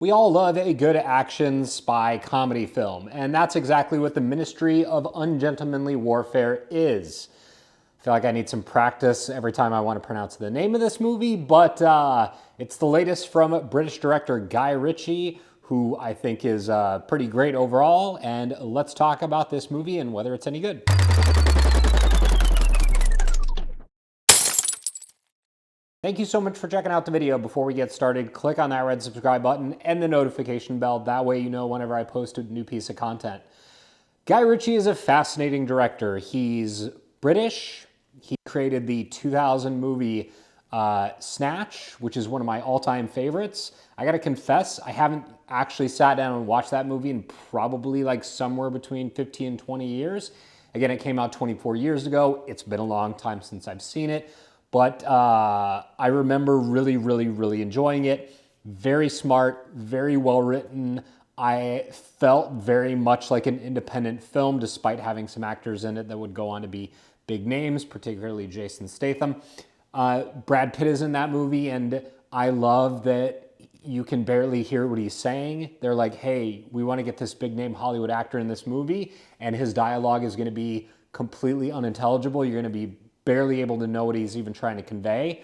We all love a good action spy comedy film, and that's exactly what the Ministry of Ungentlemanly Warfare is. I feel like I need some practice every time I want to pronounce the name of this movie, but it's the latest from British director Guy Ritchie, who I think is pretty great overall, and let's talk about this movie and whether it's any good. Thank you so much for checking out the video. Before we get started, click on that red subscribe button and the notification bell. That way you know whenever I post a new piece of content. Guy Ritchie is a fascinating director. He's British. He created the 2000 movie Snatch, which is one of my all-time favorites. I gotta confess, I haven't actually sat down and watched that movie in probably like somewhere between 15 and 20 years. Again, it came out 24 years ago. It's been a long time since I've seen it. But I remember really enjoying it. Very smart, very well written. I felt very much like an independent film, despite having some actors in it that would go on to be big names, particularly Jason Statham. Brad Pitt is in that movie, and I love that you can barely hear what he's saying. They're like, hey, we want to get this big name Hollywood actor in this movie, and his dialogue is going to be completely unintelligible. You're going to be barely able to know what he's even trying to convey.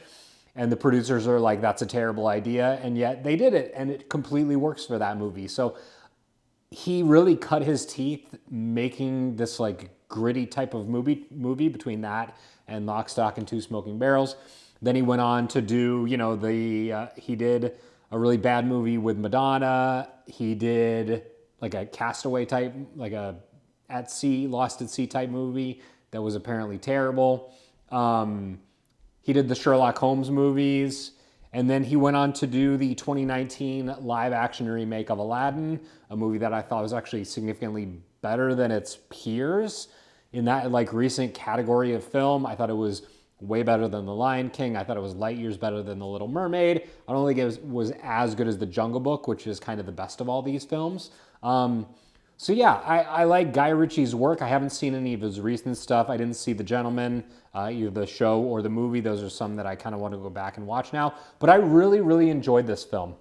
And the producers are like, that's a terrible idea. And yet they did it, and it completely works for that movie. So he really cut his teeth making this like gritty type of movie between that and Lock, Stock, and Two Smoking Barrels. Then he went on to do, you know, he did a really bad movie with Madonna. He did like a Castaway type, like a at sea, Lost at Sea type movie that was apparently terrible. He did the Sherlock Holmes movies, and then he went on to do the 2019 live action remake of Aladdin, a movie that I thought was actually significantly better than its peers in that like recent category of film. I thought it was way better than The Lion King. I thought it was light years better than The Little Mermaid. I don't think it was as good as The Jungle Book, which is kind of the best of all these films. So yeah, I like Guy Ritchie's work. I haven't seen any of his recent stuff. I didn't see The Gentleman, either the show or the movie. Those are some that I kind of want to go back and watch now. But I really enjoyed this film.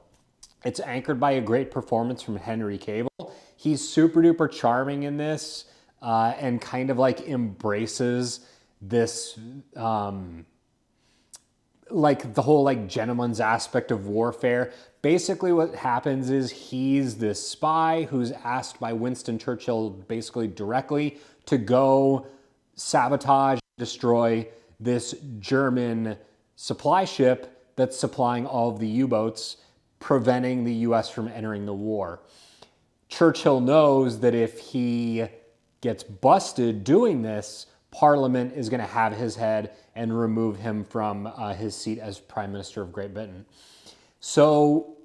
It's anchored by a great performance from Henry Cavill. He's super duper charming in this and kind of like embraces this like the whole like gentleman's aspect of warfare. Basically what happens is he's this spy who's asked by Winston Churchill basically directly to go sabotage, destroy this German supply ship that's supplying all of the U-boats, preventing the US from entering the war. Churchill knows that if he gets busted doing this, Parliament is going to have his head and remove him from his seat as Prime Minister of Great Britain. So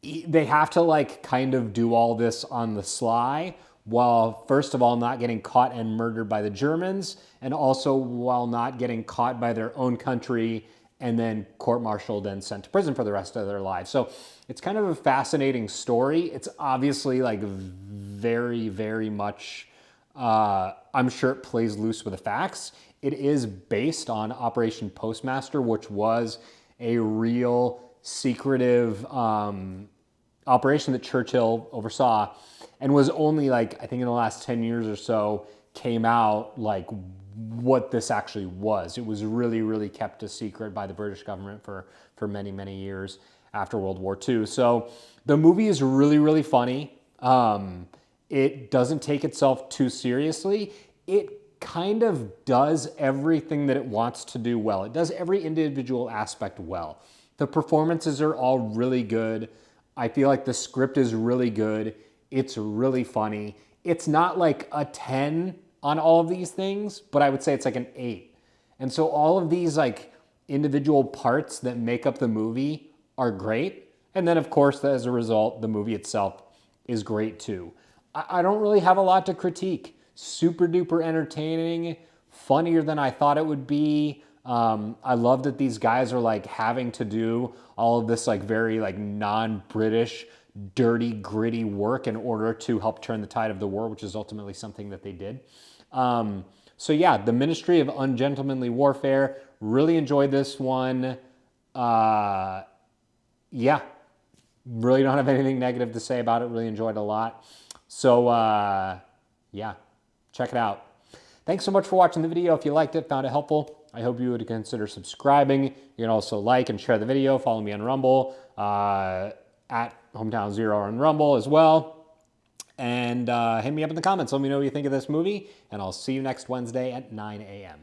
they have to like kind of do all this on the sly while first of all not getting caught and murdered by the Germans, and also while not getting caught by their own country and then court-martialed and sent to prison for the rest of their lives. So it's kind of a fascinating story. It's obviously like very much I'm sure it plays loose with the facts. It is based on Operation Postmaster, which was a real secretive operation that Churchill oversaw, and was only like, I think in the last 10 years or so, came out like what this actually was. It was really kept a secret by the British government for many years after World War II. So the movie is really funny. It doesn't take itself too seriously. It kind of does everything that it wants to do well. It does every individual aspect well. The performances are all really good. I feel like the script is really good. It's really funny. It's not like a 10 on all of these things, but I would say it's like an 8. And so all of these like individual parts that make up the movie are great. And then of course, as a result, the movie itself is great too. I don't really have a lot to critique. Super duper entertaining, funnier than I thought it would be. I love that these guys are like having to do all of this like very like non-British, dirty, gritty work in order to help turn the tide of the war, which is ultimately something that they did. So yeah, the Ministry of Ungentlemanly Warfare, really enjoyed this one. Yeah, Really don't have anything negative to say about it. Really enjoyed it a lot. So, yeah, check it out. Thanks so much for watching the video. If you liked it, found it helpful, I hope you would consider subscribing. You can also like and share the video. Follow me on Rumble, at Hometown Zero on Rumble as well. And hit me up in the comments. Let me know what you think of this movie. And I'll see you next Wednesday at 9 a.m.